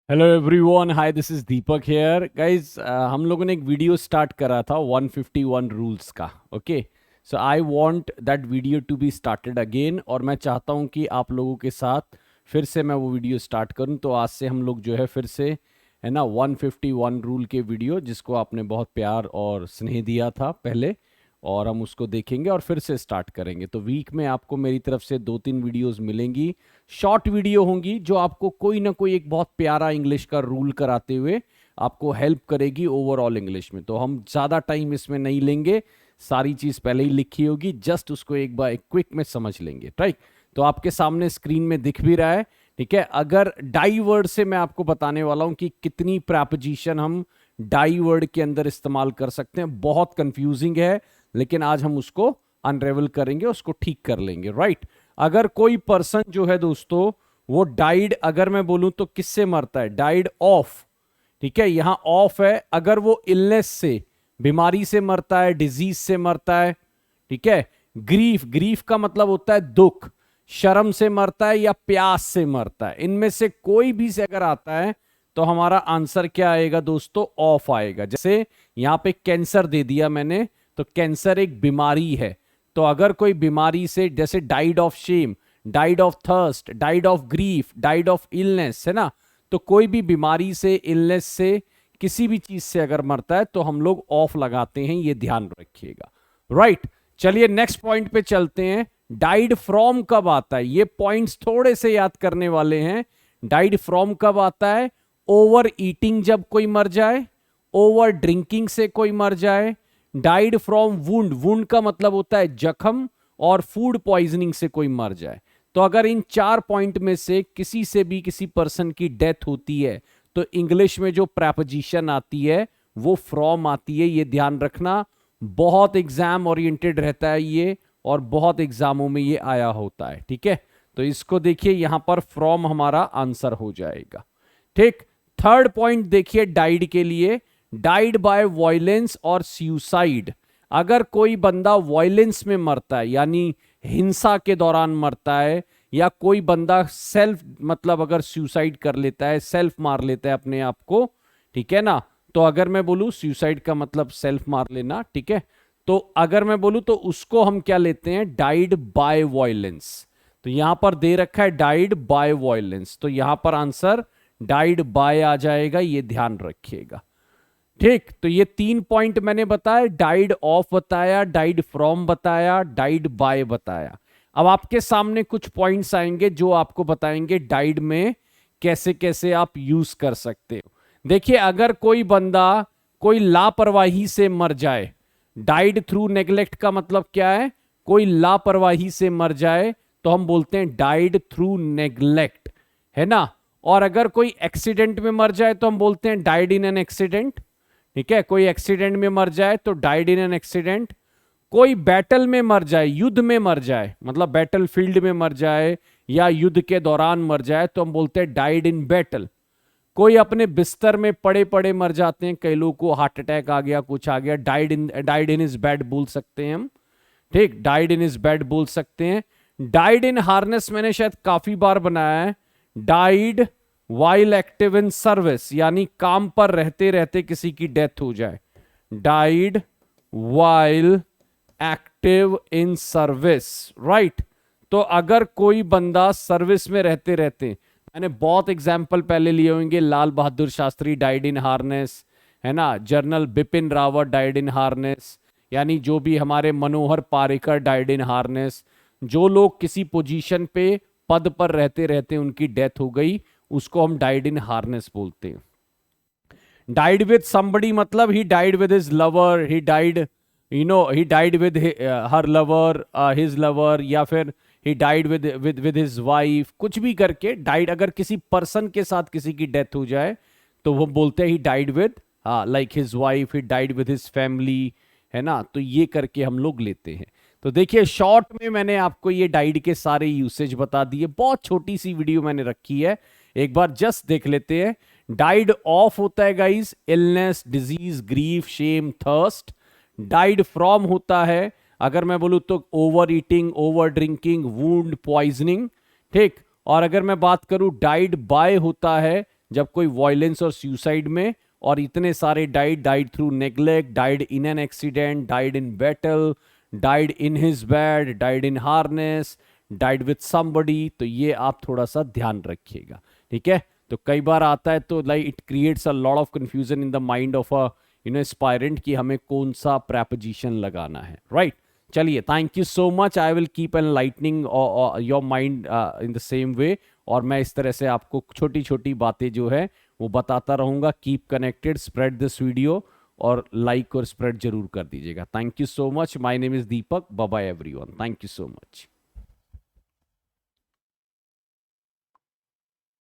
Hello everyone, hi, this is Deepak hair guys. हम लोगों ने एक वीडियो स्टार्ट करा था 151 रूल्स का। Okay, so I want that video to be started again, और मैं चाहता हूं कि आप लोगों के साथ फिर से मैं वो वीडियो स्टार्ट करूं। तो आज से हम लोग जो है फिर से, है ना, 151 रूल के वीडियो जिसको आपने बहुत प्यार और स्नेह दिया था पहले, और हम उसको देखेंगे और फिर से स्टार्ट करेंगे। तो वीक में आपको मेरी तरफ से 2-3 वीडियोस मिलेंगी। शॉर्ट वीडियो होंगी जो आपको कोई ना कोई एक बहुत प्यारा इंग्लिश का रूल कराते हुए आपको हेल्प करेगी ओवरऑल इंग्लिश में। तो हम ज़्यादा टाइम इसमें नहीं लेंगे, सारी चीज़ पहले ही लिखी होगी, जस्ट उसको एक बार एक क्विक में समझ लेंगे। राइट, तो आपके सामने स्क्रीन में दिख भी रहा है। ठीक है, अगर डाई वर्ड से मैं आपको बताने वाला हूं कि कितनी प्रैपोजिशन हम डाई वर्ड के अंदर इस्तेमाल कर सकते हैं। बहुत कंफ्यूजिंग है, लेकिन आज हम उसको अनरेवल करेंगे, उसको ठीक कर लेंगे। राइट, अगर कोई पर्सन जो है दोस्तों वो डाइड, अगर मैं बोलूं तो किससे मरता है? Died of. ठीक है, यहां ऑफ है। अगर वो इलनेस से, बीमारी से मरता है, डिजीज से मरता है। ठीक है, ग्रीफ, ग्रीफ का मतलब होता है दुख। शर्म से मरता है या प्यास से मरता है, इनमें से कोई भी से अगर आता है तो हमारा आंसर क्या आएगा दोस्तों? ऑफ आएगा। जैसे यहां पे कैंसर दे दिया मैंने, तो कैंसर एक बीमारी है। तो अगर कोई बीमारी से, जैसे died of shame, died of thirst, died of grief, died of illness, है ना, तो कोई भी बीमारी से, इलनेस से, किसी भी चीज से अगर मरता है तो हम लोग ऑफ लगाते हैं, ये ध्यान रखिएगा। राइट, चलिए नेक्स्ट पॉइंट पे चलते हैं। डाइड फ्रॉम कब आता है? ये पॉइंट्स थोड़े से याद करने वाले हैं। डाइड फ्रॉम कब आता है? ओवर ईटिंग जब कोई मर जाए, ओवर ड्रिंकिंग से कोई मर जाए, डाइड फ्रॉम वुंड, वुंड का मतलब होता है जख्म, और फूड पॉइजनिंग से कोई मर जाए। तो अगर इन 4 पॉइंट में से किसी से भी किसी पर्सन की डेथ होती है तो इंग्लिश में जो प्रैपोजिशन आती है वो फ्रॉम आती है। ये ध्यान रखना, बहुत एग्जाम ओरिएंटेड रहता है ये, और बहुत एग्जामों में ये आया होता है। ठीक है, तो इसको देखिए, यहां पर फ्रॉम हमारा आंसर हो जाएगा। ठीक, थर्ड पॉइंट देखिए डाइड के लिए, डाइड बाय वॉयलेंस और सुसाइड। अगर कोई बंदा वॉयलेंस में मरता है, यानी हिंसा के दौरान मरता है, या कोई बंदा सेल्फ, मतलब अगर सुसाइड कर लेता है, सेल्फ मार लेता है अपने आप को, ठीक है ना। तो अगर मैं बोलूं सुसाइड का मतलब सेल्फ मार लेना, ठीक है, तो अगर मैं बोलूं तो उसको हम क्या लेते हैं? Died by violence. तो यहां पर दे रखा है डाइड बाय वॉयलेंस, तो यहां पर आंसर डाइड बाय आ जाएगा, ये ध्यान रखिएगा। ठीक, तो ये 3 पॉइंट मैंने बताया, डाइड ऑफ बताया, डाइड फ्रॉम बताया, डाइड बाय बताया। अब आपके सामने कुछ पॉइंट्स आएंगे जो आपको बताएंगे डाइड में कैसे कैसे आप यूज कर सकते हो। देखिए, अगर कोई बंदा कोई लापरवाही से मर जाए, डाइड थ्रू नेग्लेक्ट का मतलब क्या है? कोई लापरवाही से मर जाए तो हम बोलते हैं डाइड थ्रू नेग्लेक्ट, है ना। और अगर कोई एक्सीडेंट में मर जाए तो हम बोलते हैं डाइड इन एन एक्सीडेंट। ठीक है, कोई एक्सीडेंट में मर जाए तो डाइड इन एन एक्सीडेंट। कोई बैटल में मर जाए, युद्ध में मर जाए, मतलब बैटल फील्ड में मर जाए या युद्ध के दौरान मर जाए तो हम बोलते हैं डाइड इन बैटल। कोई अपने बिस्तर में पड़े पड़े मर जाते हैं, कई लोगों को हार्ट अटैक आ गया, कुछ आ गया, डाइड इन इज बेड बोल सकते हैं हम। ठीक, डाइड इन इज बेड बोल सकते हैं। डाइड इन हार्नेस मैंने शायद काफी बार बनाया है। Died while active in service, यानी काम पर रहते रहते किसी की डेथ हो जाए, died while active in service. Right, तो अगर कोई बंदा सर्विस में रहते रहते, मैंने बहुत एग्जाम्पल पहले लिए होंगे, Lal Bahadur Shastri died in harness, है ना, general Bipin Rawat died in harness, यानी जो भी हमारे मनोहर पारिकर डाइड इन हार्नेस। जो लोग किसी पोजीशन पे, पद पर रहते रहते उनकी डेथ हो गई, उसको हम डाइड इन हार्नेस बोलते हैं। डाइड विद समबडी मतलब he died with his lover, he died, he died with her lover, his lover, या फिर he died with his wife, कुछ भी करके डाइड, अगर किसी पर्सन के साथ किसी की डेथ हो जाए तो वो बोलते हैं he died with, like his wife, he died with his family, है ना। तो ये करके हम लोग लेते हैं। तो देखिए, शॉर्ट में मैंने आपको ये डाइड के सारे यूसेज बता दिए, बहुत छोटी सी वीडियो मैंने रखी है, एक बार जस्ट देख लेते हैं। डाइड ऑफ होता है guys illness, disease, grief, shame, thirst. Died from होता है, अगर मैं बोलूं तो over eating, over drinking, wound, poisoning. ठीक, और अगर मैं बात करूं डाइड बाय होता है जब कोई वायलेंस और सुसाइड में, और इतने सारे died through neglect, died in an accident, died in battle, died in his bed, died in harness, died with somebody. तो ये आप थोड़ा सा ध्यान रखिएगा, ठीक है। तो कई बार आता है तो like it creates a lot of confusion in the mind of a aspirant कि हमें कौन सा प्रेपोजिशन लगाना है, राइट। चलिए, thank you so much. I will keep enlightening your mind in the same way, और मैं इस तरह से आपको छोटी छोटी बातें जो है वो बताता रहूंगा। Keep connected, spread this video, और लाइक और स्प्रेड जरूर कर दीजिएगा। Thank you so much. My name is Deepak. Bye bye everyone. Thank you so much.